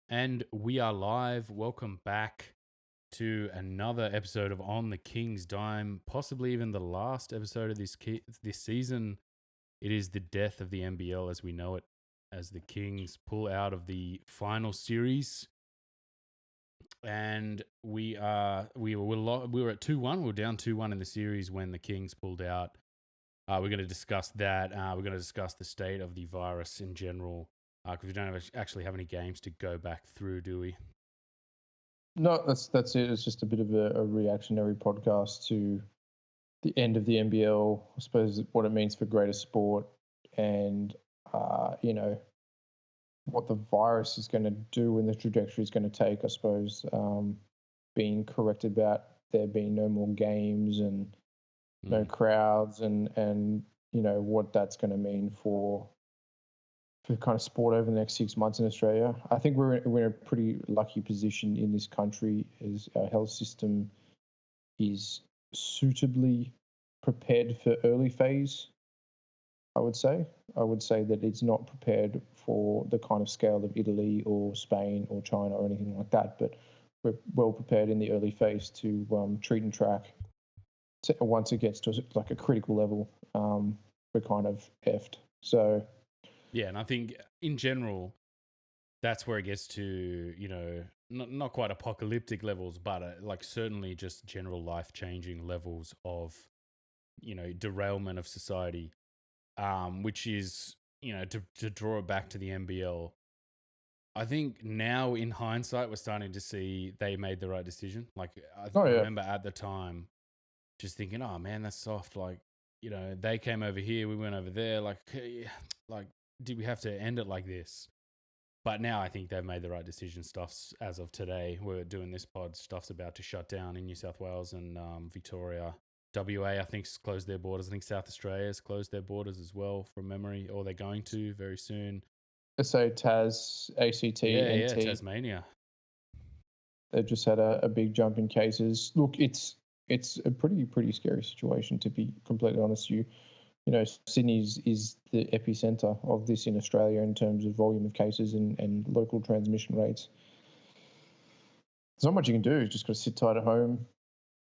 And we are live. Welcome back to another episode of On the King's Dime, possibly even the last episode of this season. It is the death of the NBL as we know it, as the Kings pull out of the final series. And we were at 2-1. We were down 2-1 in the series when the Kings pulled out. We're going to discuss that. We're going to discuss the state of the virus in general, because we don't actually have any games to go back through, do we? No, that's it. It's just a bit of a reactionary podcast to the end of the NBL. I suppose what it means for greater sport, and what the virus is going to do and the trajectory is going to take. I suppose being corrected about there being no more games and no crowds, and what that's going to mean for kind of sport over the next 6 months in Australia. I think we're in a pretty lucky position in this country as our health system is suitably prepared for early phase. I would say that it's not prepared for the kind of scale of Italy or Spain or China or anything like that, but we're well prepared in the early phase to treat and track. Once it gets to like a critical level, we're kind of effed. So yeah, and I think in general, that's where it gets to, not quite apocalyptic levels, but like certainly just general life-changing levels of, derailment of society, which is, to draw it back to the NBL. I think now in hindsight, we're starting to see they made the right decision. Like I remember at the time just thinking, oh man, that's soft. Like, they came over here, we went over there. Like, did we have to end it like this? But now I think they've made the right decision. Stuff's, as of today, we're doing this pod, stuff's about to shut down in New South Wales and Victoria. WA, I think, closed their borders. I think South Australia has closed their borders as well, from memory, or they're going to very soon. So Tas, ACT, yeah, NT. Tasmania. They've just had a big jump in cases. Look, it's a pretty scary situation, to be completely honest with you. Sydney is the epicenter of this in Australia in terms of volume of cases and local transmission rates. There's not much you can do. You just got to sit tight at home,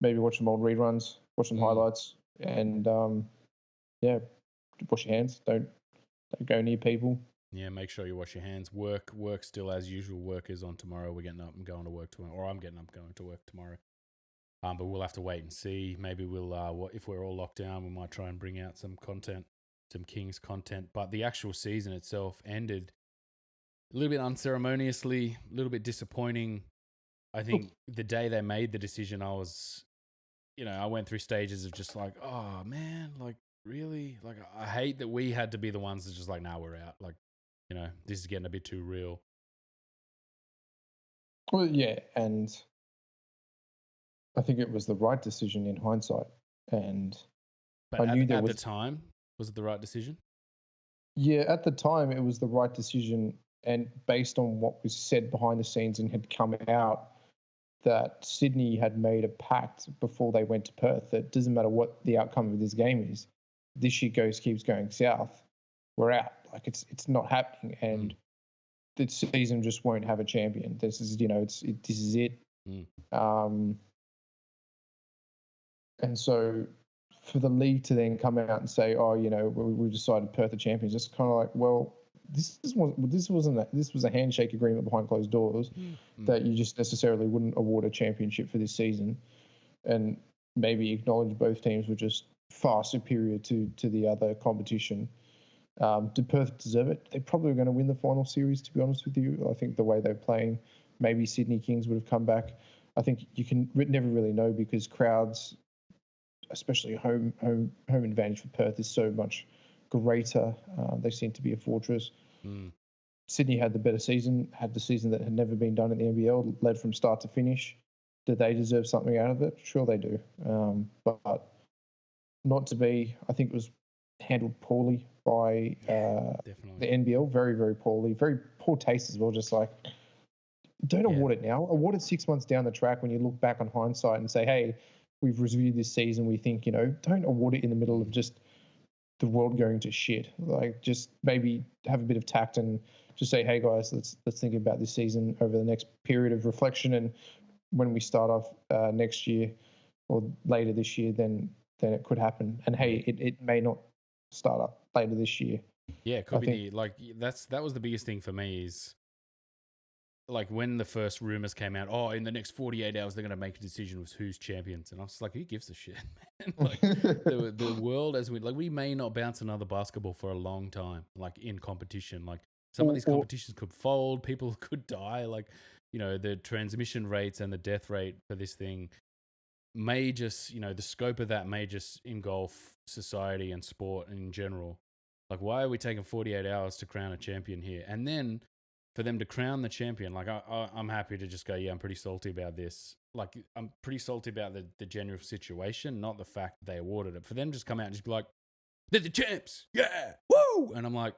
maybe watch some old reruns, watch some highlights, and wash your hands. Don't go near people. Yeah, make sure you wash your hands. Work still as usual. Work is on tomorrow. We're getting up and going to work tomorrow, or I'm getting up going to work tomorrow. But we'll have to wait and see. Maybe we'll, if we're all locked down, we might try and bring out some content, some Kings content. But the actual season itself ended a little bit unceremoniously, a little bit disappointing. I think the day they made the decision, I was, I went through stages of just like, oh man, like really? Like I hate that we had to be the ones that's just like, nah, we're out. Like, this is getting a bit too real. Well, yeah, and I think it was the right decision in hindsight. But I knew at the time, was it the right decision? Yeah, at the time it was the right decision, and based on what was said behind the scenes and had come out, that Sydney had made a pact before they went to Perth that doesn't matter what the outcome of this game is, this shit keeps going south, we're out. Like it's not happening, and the season just won't have a champion. This is this is it. And so for the league to then come out and say, oh, we decided Perth are champions, it's kind of like, well, this was a handshake agreement behind closed doors that you just necessarily wouldn't award a championship for this season, and maybe acknowledge both teams were just far superior to the other competition. Did Perth deserve it? They probably were going to win the final series, to be honest with you. I think the way they're playing, maybe Sydney Kings would have come back. I think you can never really know, because crowds, especially home advantage for Perth, is so much greater. They seem to be a fortress. Sydney had the better season, had the season that had never been done in the NBL, led from start to finish. Do they deserve something out of it? Sure they do. But not to be. I think it was handled poorly by the NBL, very, very poorly. Very poor taste as well, just like, don't award it now. Award it 6 months down the track when you look back on hindsight and say, hey, we've reviewed this season, we think, don't award it in the middle of just the world going to shit. Like, just maybe have a bit of tact and just say, hey guys, let's think about this season over the next period of reflection, and when we start off next year or later this year, then it could happen. And hey, it may not start up later this year. Yeah, it could be that was the biggest thing for me is like when the first rumors came out, in the next 48 hours they're going to make a decision with who's champions, and I was like, who gives a shit, man? Like the world as we may not bounce another basketball for a long time, like in competition. Like some of these competitions could fold, people could die. Like the transmission rates and the death rate for this thing may just the scope of that may just engulf society and sport in general. Like, why are we taking 48 hours to crown a champion here? And then for them to crown the champion, like, I'm happy to just go, yeah, I'm pretty salty about this. Like, I'm pretty salty about the general situation, not the fact that they awarded it. For them to just come out and just be like, they're the champs, yeah, woo! And I'm like,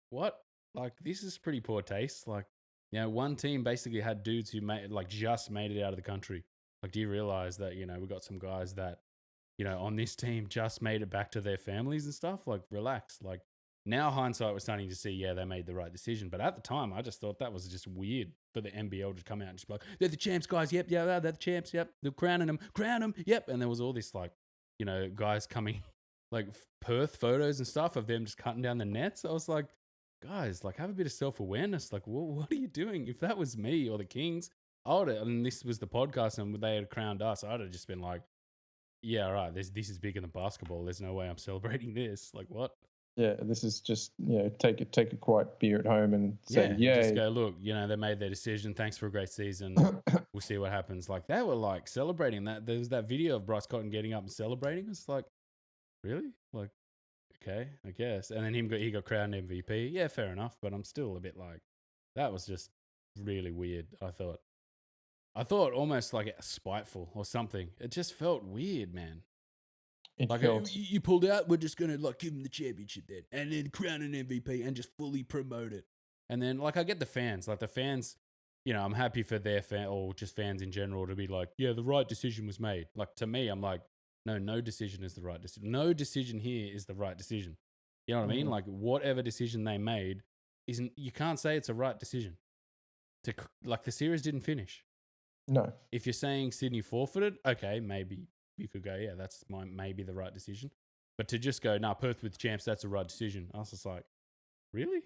what? Like, this is pretty poor taste. Like, one team basically had dudes who just made it out of the country. Like, do you realize that, we got some guys that, on this team just made it back to their families and stuff? Like, relax. Like, now hindsight, we're starting to see, yeah, they made the right decision. But at the time, I just thought that was just weird for the NBL to come out and just be like, they're the champs, guys. Yep, yeah, they're the champs. Yep, they're crowning them. Crown them. Yep. And there was all this, like, guys coming, like, Perth photos and stuff of them just cutting down the nets. I was like, guys, like, have a bit of self-awareness. Like, what are you doing? If that was me or the Kings, and this was the podcast and they had crowned us, I'd have just been like, yeah, right, this is bigger than basketball. There's no way I'm celebrating this. Like, what? Yeah, this is just, take a quiet beer at home and say, just go, look, they made their decision. Thanks for a great season. We'll see what happens. Like, they were like celebrating that. There was that video of Bryce Cotton getting up and celebrating. It's like, really? Like, okay, I guess. And then he got crowned MVP. Yeah, fair enough. But I'm still a bit like, that was just really weird, I thought almost like spiteful or something. It just felt weird, man. Like, you pulled out, we're just going to like give him the championship then, and then crown an MVP and just fully promote it. And then, like, I get the fans. Like, the fans, I'm happy for their or just fans in general to be like, yeah, the right decision was made. Like, to me, I'm like, no decision is the right decision. No decision here is the right decision. You know what I mean? Like, whatever decision they made, you can't say it's a right decision. Like, the series didn't finish. No. If you're saying Sydney forfeited, okay, maybe you could go, yeah, that's maybe the right decision. But to just go, Perth with champs, that's the right decision. I was just like, really?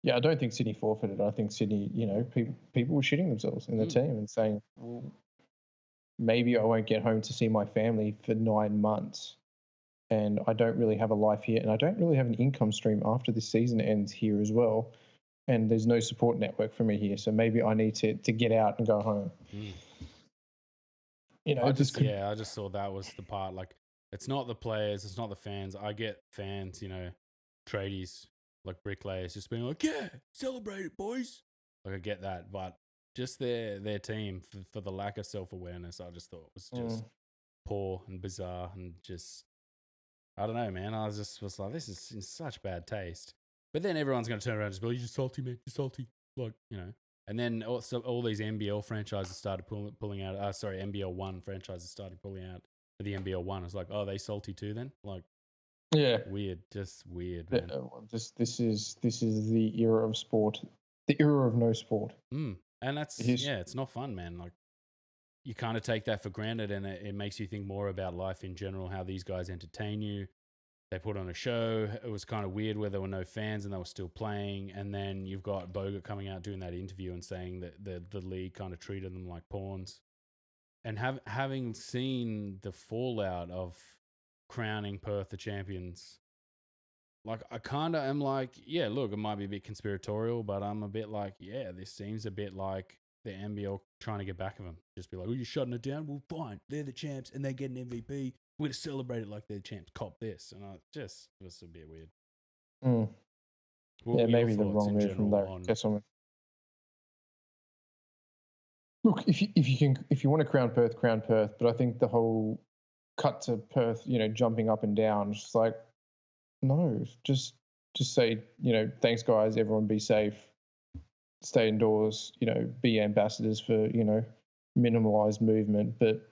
Yeah, I don't think Sydney forfeited. I think Sydney, people were shitting themselves in the team and saying, well, maybe I won't get home to see my family for 9 months. And I don't really have a life here. And I don't really have an income stream after this season ends here as well. And there's no support network for me here. So maybe I need to get out and go home. I just thought that was the part. Like, it's not the players, it's not the fans. I get fans, tradies, like bricklayers, just being like, yeah, celebrate it, boys. Like, I get that. But just their team, for the lack of self-awareness, I just thought was just poor and bizarre and just, I don't know, man. I was like, this is in such bad taste. But then everyone's going to turn around and just be like, you're salty, man. You're salty. Like, And then also all these NBL franchises started pulling out. NBL 1 franchises started pulling out for the NBL 1. It's like, oh, they salty too then? Like, yeah. Weird. Just weird, man. This is the era of sport. The era of no sport. And that's, it's not fun, man. Like, you kind of take that for granted, and it makes you think more about life in general, how these guys entertain you. They put on a show. It was kind of weird where there were no fans and they were still playing. And then you've got Bogut coming out doing that interview and saying that the league kind of treated them like pawns. And having seen the fallout of crowning Perth the champions, like, I kind of am like, yeah, look, it might be a bit conspiratorial, but I'm a bit like, yeah, this seems a bit like the NBL trying to get back of them. Just be like, oh, you're shutting it down? Well, fine. They're the champs and they get an MVP. We're going to celebrate it like they're champs. Cop this. And it was a bit weird. Yeah, maybe the wrong move from Larry. Look, if you want to crown Perth, crown Perth. But I think the whole cut to Perth, jumping up and down, it's just like, no, just say, thanks guys, everyone be safe, stay indoors, be ambassadors for, minimalized movement. But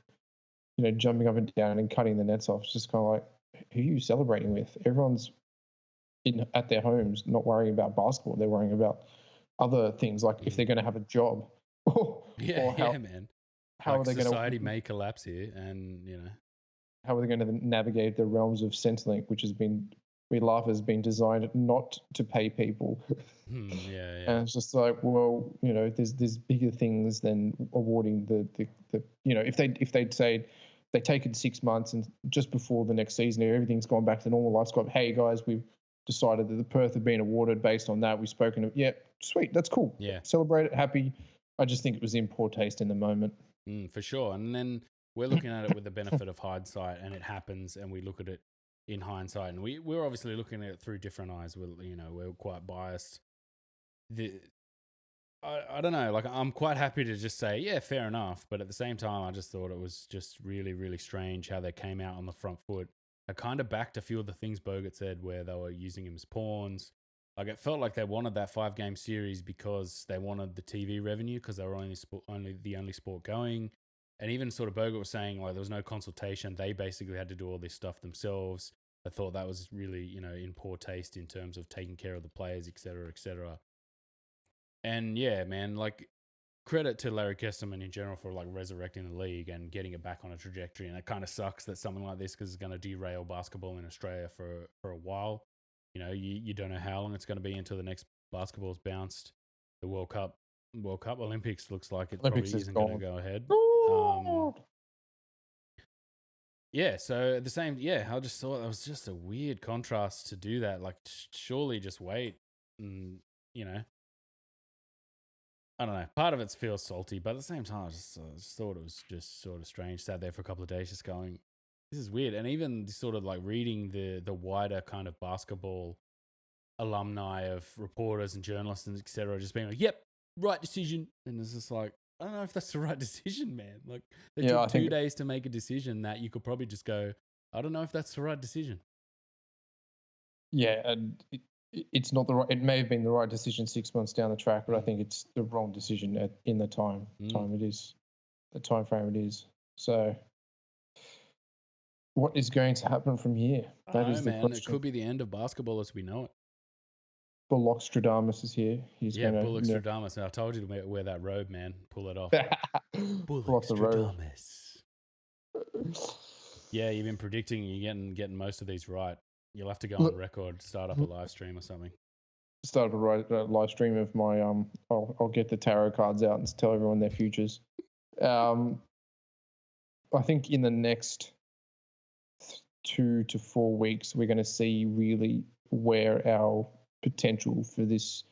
jumping up and down and cutting the nets off, it's just kind of like, who are you celebrating with? Everyone's at their homes, not worrying about basketball. They're worrying about other things, like if they're going to have a job, Yeah, or yeah, man. how are Like they going society to may collapse here, and how are they going to navigate the realms of Centrelink, which we laugh, has been designed not to pay people. yeah, yeah, And it's just like, well, there's bigger things than awarding the if they'd say they take it 6 months and just before the next season, everything's gone back to normal. Life's got, hey guys, we've decided that the Perth have been awarded based on that. We've spoken of, yeah, sweet, that's cool. yeah. Celebrate it, happy. I just think it was in poor taste in the moment. For sure. And then we're looking at it with the benefit of hindsight, and it happens, and we look at it in hindsight, and we're obviously looking at it through different eyes. We're quite biased. I don't know. Like, I'm quite happy to just say, yeah, fair enough. But at the same time, I just thought it was just really, really strange how they came out on the front foot. I kind of backed a few of the things Bogut said, where they were using him as pawns. Like, it felt like they wanted that 5-game series because they wanted the TV revenue, because they were only the only sport going. And even sort of Bogut was saying, like, there was no consultation. They basically had to do all this stuff themselves. I thought that was really, in poor taste in terms of taking care of the players, et cetera, et cetera. And yeah, man, like, credit to Larry Kesterman in general for like resurrecting the league and getting it back on a trajectory. And it kind of sucks that something like this, because it's going to derail basketball in Australia for a while. You don't know how long it's going to be until the next basketball's bounced. The World Cup, Olympics looks like it Olympics probably is isn't going to gone. go ahead. Yeah, so at the same, I just thought that was just a weird contrast to do that. Like, surely just wait, and I don't know. Part of it feels salty, but at the same time, I just thought it was just sort of strange. Sat there for a couple of days, just going, "This is weird." And even sort of like reading the wider kind of basketball alumni of reporters and journalists and etc. Just being like, "Yep, right decision." And it's just like, I don't know if that's the right decision, man. Like, they took I 2 think days to make a decision that you could probably just go, "I don't know if that's the right decision." Yeah, and it's not the right. It may have been the right decision 6 months down the track, but I think it's the wrong decision in the time it is, the time frame it is. So, what is going to happen from here? That is the man. It question. could be the end of basketball as we know it. Bullockstradamus is here. He's going to Bullockstradamus. I told you to wear that robe, man. Pull it off. Bullockstradamus. Yeah, you've been predicting you're getting most of these right. You'll have to go on record, start up a live stream or something. Start a live stream of my I'll get the tarot cards out and tell everyone their futures. I think in the next 2 to 4 weeks, we're going to see really where our potential for this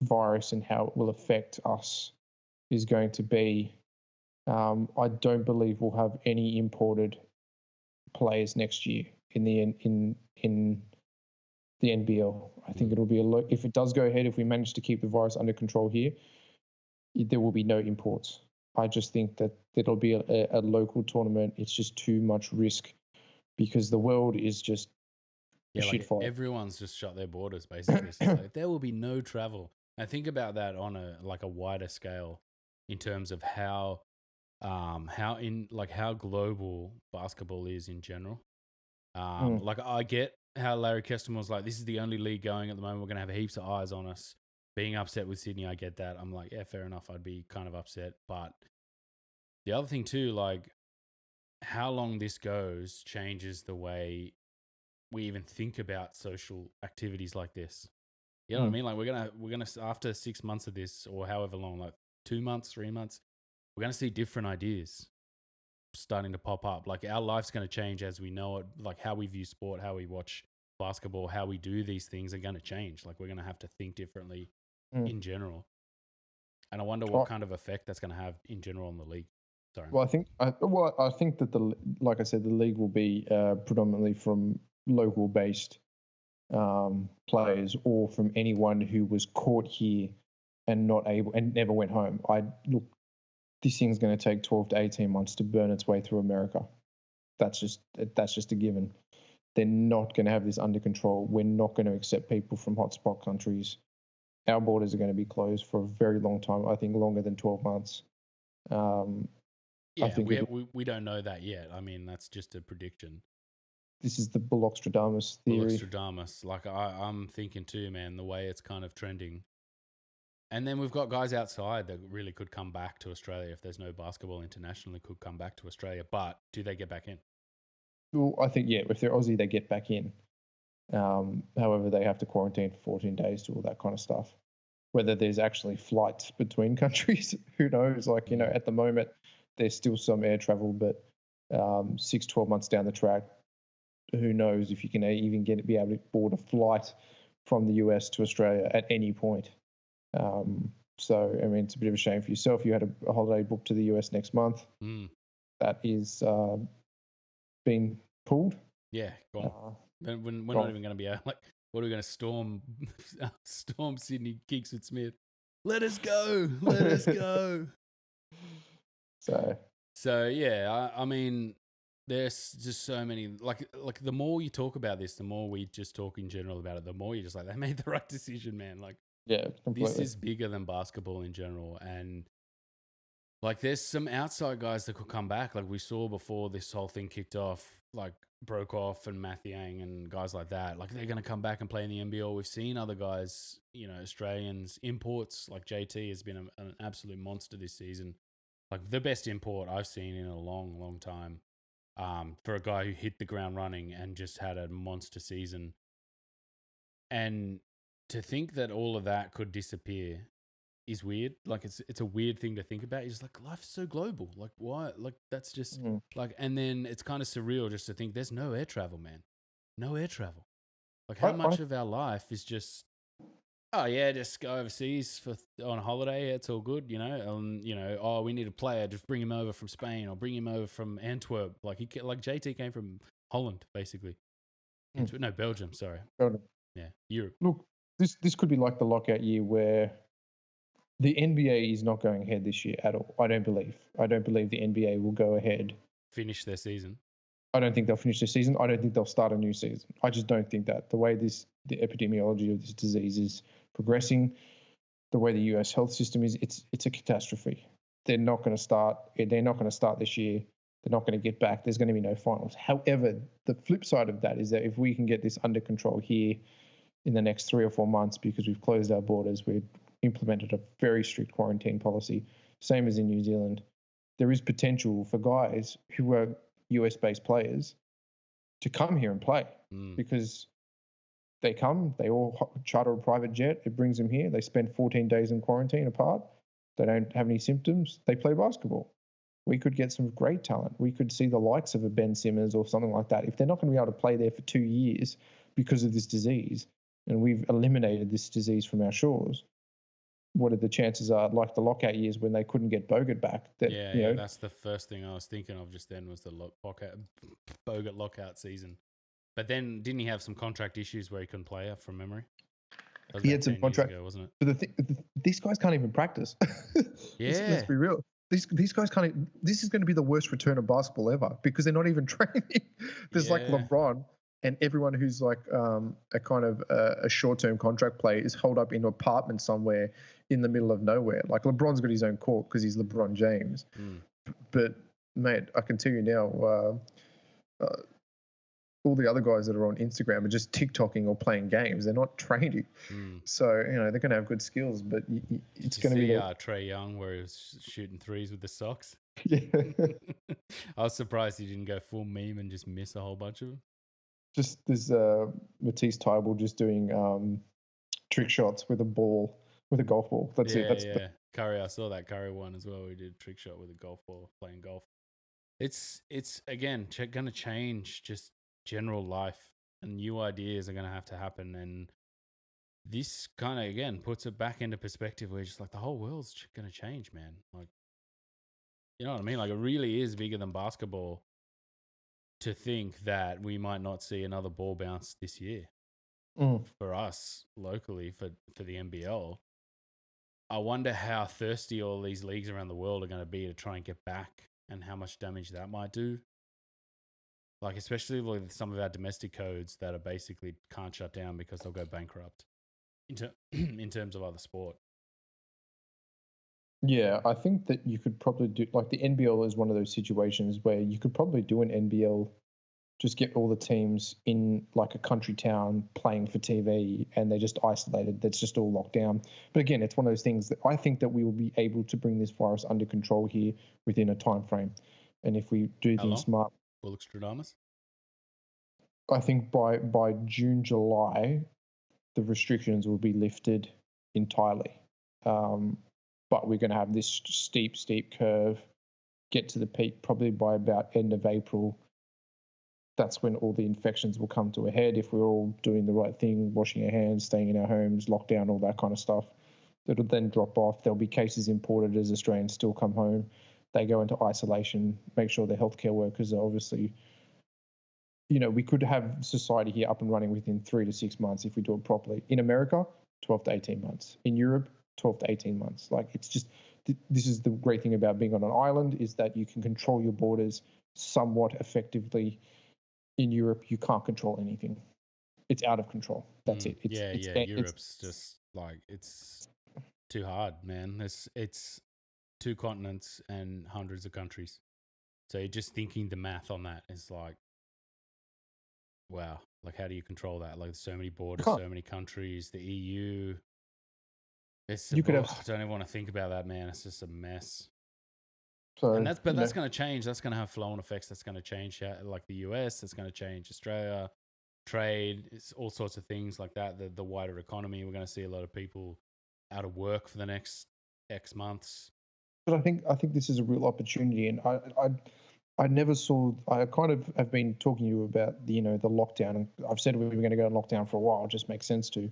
virus and how it will affect us is going to be. I don't believe we'll have any imported players next year in the NBL. I think it'll be if it does go ahead, if we manage to keep the virus under control here, there will be no imports. I just think that it'll be a local tournament. It's just too much risk because the world is just a shit fight. Everyone's just shut their borders, basically. It's like, there will be no travel. I think about that on a wider scale in terms of how global basketball is in general. Like, I get how Larry Kesterman was like, this is the only league going at the moment. We're going to have heaps of eyes on us. Being upset with Sydney, I get that. I'm like, yeah, fair enough. I'd be kind of upset. But the other thing too, like, how long this goes changes the way we even think about social activities like this. You know what I mean? Like, we're gonna after 6 months of this, or however long, like 2 months, 3 months, we're gonna see different ideas starting to pop up. Like, our life's gonna change as we know it. Like, how we view sport, how we watch basketball, how we do these things are gonna change. Like, we're gonna have to think differently in general. And I wonder what kind of effect that's gonna have in general on the league. Sorry. Well, I think that like I said, the league will be predominantly from local based players or from anyone who was caught here and not able and never went home. This thing's going to take 12 to 18 months to burn its way through America. That's just a given. They're not going to have this under control. We're not going to accept people from hotspot countries. Our borders are going to be closed for a very long time. I think longer than 12 months. Yeah, we don't know that yet. I mean, that's just a prediction. this is the Bullockstradamus theory. Bullockstradamus. Like I'm thinking too, man, the way it's kind of trending. And then we've got guys outside that really could come back to Australia if there's no basketball internationally, could come back to Australia. But do they get back in? Well, I think, yeah, if they're Aussie, they get back in. However, they have to quarantine for 14 days to all that kind of stuff. Whether there's actually flights between countries, who knows? Like, at the moment, there's still some air travel, but 6-12 months down the track, who knows if you can even be able to board a flight from the US to Australia at any point. So, I mean, it's a bit of a shame for yourself. You had a holiday booked to the US next month. That is being pulled. Yeah, gone. We're not even going to be out. Like, what are we going to storm Sydney Kingsford-Smith? Let us go. Let us go. So yeah, I mean, there's just so many, like the more you talk about this, the more we just talk in general about it, the more you're just like, they made the right decision, man. Like, yeah, completely. This is bigger than basketball in general. And like, there's some outside guys that could come back. Like we saw before this whole thing kicked off, like Brokoff and Mathiang and guys like that. Like, they're going to come back and play in the NBL. We've seen other guys, Australians, imports, like JT has been an absolute monster this season. Like, the best import I've seen in a long, long time. For a guy who hit the ground running and just had a monster season. And to think that all of that could disappear is weird. Like, it's a weird thing to think about. You're just like, life's so global. Like, why? Like, that's just like, and then it's kind of surreal just to think there's no air travel, man. No air travel. Like, how much of our life is just, oh yeah, just go overseas on holiday. It's all good, oh, we need a player, just bring him over from Spain or bring him over from Antwerp. Like JT came from Holland, basically. No, Belgium. Sorry. Belgium. Yeah, Europe. Look, this could be like the lockout year where the NBA is not going ahead this year at all. I don't believe the NBA will go ahead. Finish their season. I don't think they'll finish their season. I don't think they'll start a new season. I just don't think that. The way the epidemiology of this disease is progressing, the way the US health system is, it's a catastrophe. They're not going to start this year. They're not going to get back. There's going to be no finals. However, the flip side of that is that if we can get this under control here in the next 3 or 4 months, because we've closed our borders, we've implemented a very strict quarantine policy, same as in New Zealand, there is potential for guys who are US-based players to come here and play because they all charter a private jet, it brings them here, they spend 14 days in quarantine apart, they don't have any symptoms, they play basketball. We could get some great talent. We could see the likes of a Ben Simmons or something like that. If they're not going to be able to play there for 2 years because of this disease, and we've eliminated this disease from our shores, what are the chances are, like the lockout years when they couldn't get Bogut back? That, that's the first thing I was thinking of just then was the Bogut lockout season. But then didn't he have some contract issues where he couldn't play from memory? He had some contract, ago, wasn't it? But these guys can't even practice. Yeah. Let's be real. These guys can't. This is going to be the worst return of basketball ever because they're not even training. There's like LeBron and everyone who's like a kind of a short-term contract player is holed up in an apartment somewhere in the middle of nowhere. Like LeBron's got his own court because he's LeBron James. But mate, I can tell you now, all the other guys that are on Instagram are just TikToking or playing games. They're not training. So, they're going to have good skills, but it's going to be... Trae Young where he was shooting threes with the socks? Yeah. I was surprised he didn't go full meme and just miss a whole bunch of them. Just there's Matisse Thybulle just doing trick shots with a golf ball. That's it. Curry, I saw that Curry one as well. He did a trick shot with a golf ball playing golf. It's again going to change just general life, and new ideas are going to have to happen, and this kind of again puts it back into perspective where just like the whole world's going to change, man. Like, you know what I mean? Like, it really is bigger than basketball to think that we might not see another ball bounce this year for us locally for the NBL. I wonder how thirsty all these leagues around the world are going to be to try and get back, and how much damage that might do. Like, especially with some of our domestic codes that are basically can't shut down because they'll go bankrupt in terms of other sport. Yeah, I think that you could probably do, like the NBL is one of those situations where you could probably do an NBL just get all the teams in like a country town playing for TV, and they're just isolated. That's just all locked down. But again, it's one of those things that I think that we will be able to bring this virus under control here within a time frame. And if we do things smart, Bullextradamus? I think by June, July, the restrictions will be lifted entirely. But we're going to have this steep curve, get to the peak probably by about end of April. That's when all the infections will come to a head if we're all doing the right thing, washing our hands, staying in our homes, lockdown, all that kind of stuff. It'll then drop off. There'll be cases imported as Australians still come home. They go into isolation, make sure the healthcare workers are obviously, we could have society here up and running within 3 to 6 months if we do it properly. In America, 12 to 18 months. In Europe, 12 to 18 months. Like, it's just, this is the great thing about being on an island, is that you can control your borders somewhat effectively. In Europe, you can't control anything. It's out of control. That's it. Europe's just like, it's too hard, man. It's 2 continents and hundreds of countries. So just thinking the math on that is like, wow. Like, how do you control that? Like, so many borders, so many countries, the EU. I don't even want to think about that, man. It's just a mess. So, and that's going to change. That's going to have flow-on effects. That's going to change, like the US. That's going to change Australia, trade. It's all sorts of things like that. The wider economy. We're going to see a lot of people out of work for the next X months. But I think this is a real opportunity, and I never saw. I kind of have been talking to you about the lockdown, and I've said we were going to go on lockdown for a while. It just makes sense to.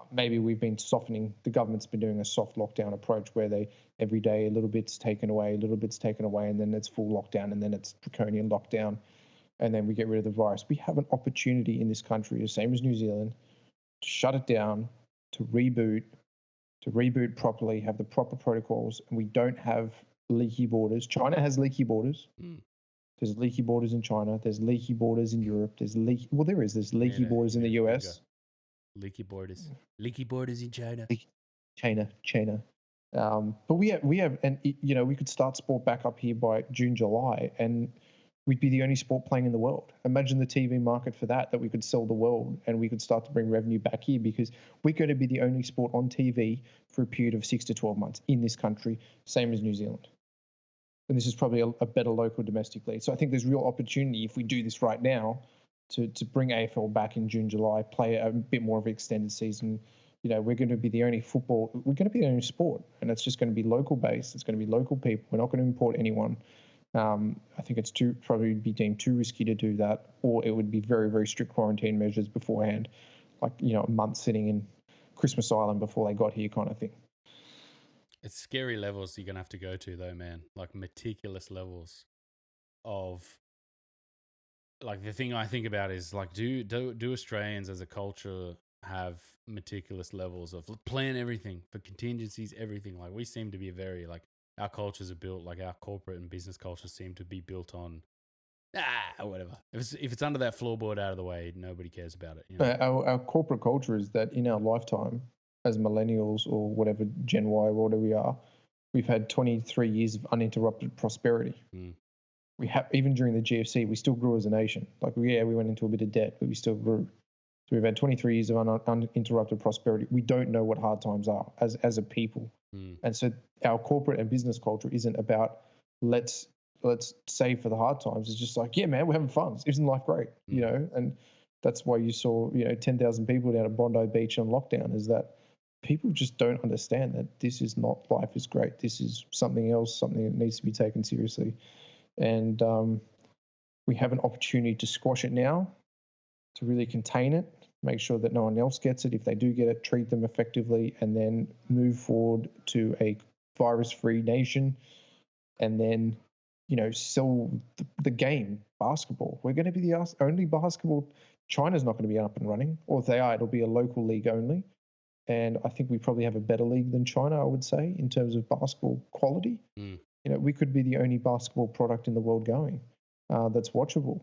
Maybe we've been softening. The government's been doing a soft lockdown approach where they every day a little bit's taken away, and then it's full lockdown, and then it's draconian lockdown, and then we get rid of the virus. We have an opportunity in this country, the same as New Zealand, to shut it down, to reboot properly, have the proper protocols, and we don't have leaky borders. China has leaky borders. There's leaky borders in China. There's leaky borders in Europe. There's leaky borders in the US. Leaky borders in China. China. But we have, and we could start sport back up here by June, July, and we'd be the only sport playing in the world. Imagine the TV market for that we could sell the world, and we could start to bring revenue back here, because we're going to be the only sport on TV for a period of 6 to 12 months in this country, same as New Zealand. And this is probably a better local domestic league. So I think there's real opportunity if we do this right now to bring AFL back in June, July, play a bit more of an extended season. We're going to be the only sport, and it's just going to be local based. It's going to be local people. We're not going to import anyone. I think it's probably be deemed too risky to do that, or it would be very, very strict quarantine measures beforehand, like, a month sitting in Christmas Island before they got here kind of thing. It's scary levels you're going to have to go to, though, man. Like, meticulous levels of, like, the thing I think about is, like, do Australians as a culture have meticulous levels of plan everything for contingencies, everything? Like, we seem to be very, like, our cultures are built, like our corporate and business cultures seem to be built on, whatever. If it's under that floorboard out of the way, nobody cares about it. Our corporate culture is that in our lifetime, as millennials or whatever, Gen Y, or whatever we are, we've had 23 years of uninterrupted prosperity. We have, even during the GFC, we still grew as a nation. Like, we went into a bit of debt, but we still grew. So we've had 23 years of uninterrupted prosperity. We don't know what hard times are as a people. And so our corporate and business culture isn't about let's save for the hard times. It's just like, yeah, man, we're having fun. Isn't life great? And that's why you saw 10,000 people down at Bondi Beach on lockdown, is that people just don't understand that this is not life is great. This is something else, something that needs to be taken seriously. And we have an opportunity to squash it now, to really contain it, make sure that no one else gets it. If they do get it, treat them effectively, and then move forward to a virus-free nation, and then, sell the game, basketball. We're going to be the only basketball. China's not going to be up and running, or if they are, it'll be a local league only. And I think we probably have a better league than China, I would say, in terms of basketball quality. We could be the only basketball product in the world going that's watchable.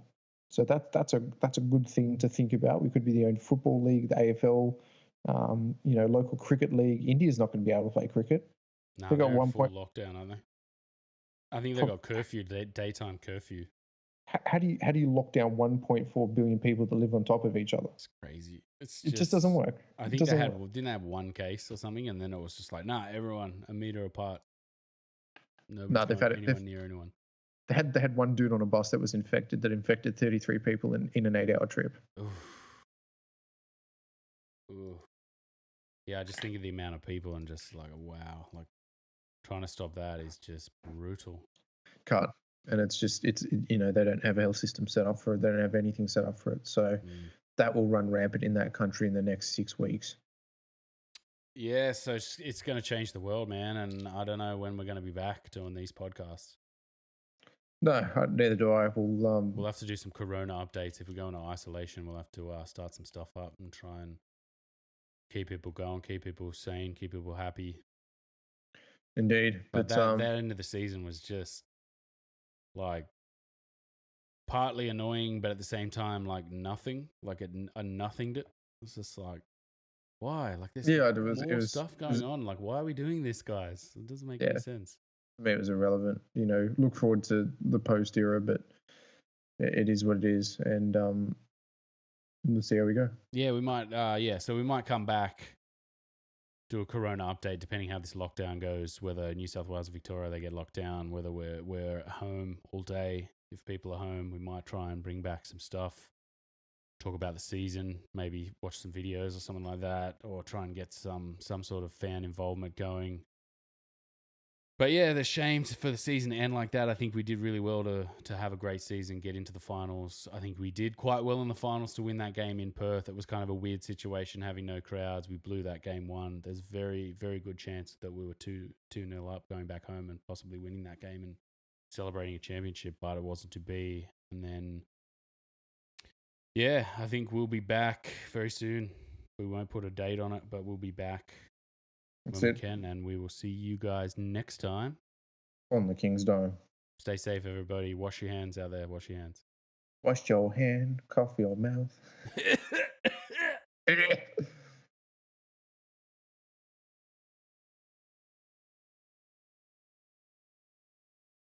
So that's a good thing to think about. We could be the only football league, the AFL, local cricket league. India's not going to be able to play cricket. No, they got 1 point lockdown, aren't they? I think they got curfew, daytime curfew. how do you lock down 1.4 billion people that live on top of each other? It's crazy. It's It just doesn't just. work. I It think they doesn't work. didn't have one case or something, and then it was just like, nah, everyone a meter apart. Nobody's No, they've going had it. anyone near anyone. They had one dude on a bus that was infected, that infected 33 people in an 8-hour trip. Oof. Ooh. Yeah, I just think of the amount of people and just like, wow, like trying to stop that is just brutal. Can't. And it's they don't have a health system set up for it. They don't have anything set up for it. So that will run rampant in that country in the next 6 weeks. Yeah, so it's going to change the world, man. And I don't know when we're going to be back doing these podcasts. No, neither do I. We'll have to do some corona updates. If we go into isolation, we'll have to start some stuff up and try and keep people going, keep people sane, keep people happy. Indeed. But that end of the season was just like partly annoying, but at the same time, like nothing. Like it nothinged it. It's just like, why? Like there's more stuff going on. Like, why are we doing this, guys? It doesn't make any sense. I mean, it was irrelevant. Look forward to the post era, but it is what it is, and we'll see how we go. Yeah, we might. So we might come back, do a corona update, depending how this lockdown goes. Whether New South Wales, Victoria, they get locked down. Whether we're at home all day. If people are home, we might try and bring back some stuff. Talk about the season, maybe watch some videos or something like that, or try and get some sort of fan involvement going. But yeah, the shame for the season to end like that. I think we did really well to have a great season, get into the finals. I think we did quite well in the finals to win that game in Perth. It was kind of a weird situation having no crowds. We blew that game 1. There's very, very good chance that we were 2-0 up going back home and possibly winning that game and celebrating a championship, but it wasn't to be. And then, yeah, I think we'll be back very soon. We won't put a date on it, but we'll be back when we can, and we will see you guys next time on the King's Dome. Stay safe, everybody. Wash your hands out there. Wash your hands. Wash your hand, cough your mouth.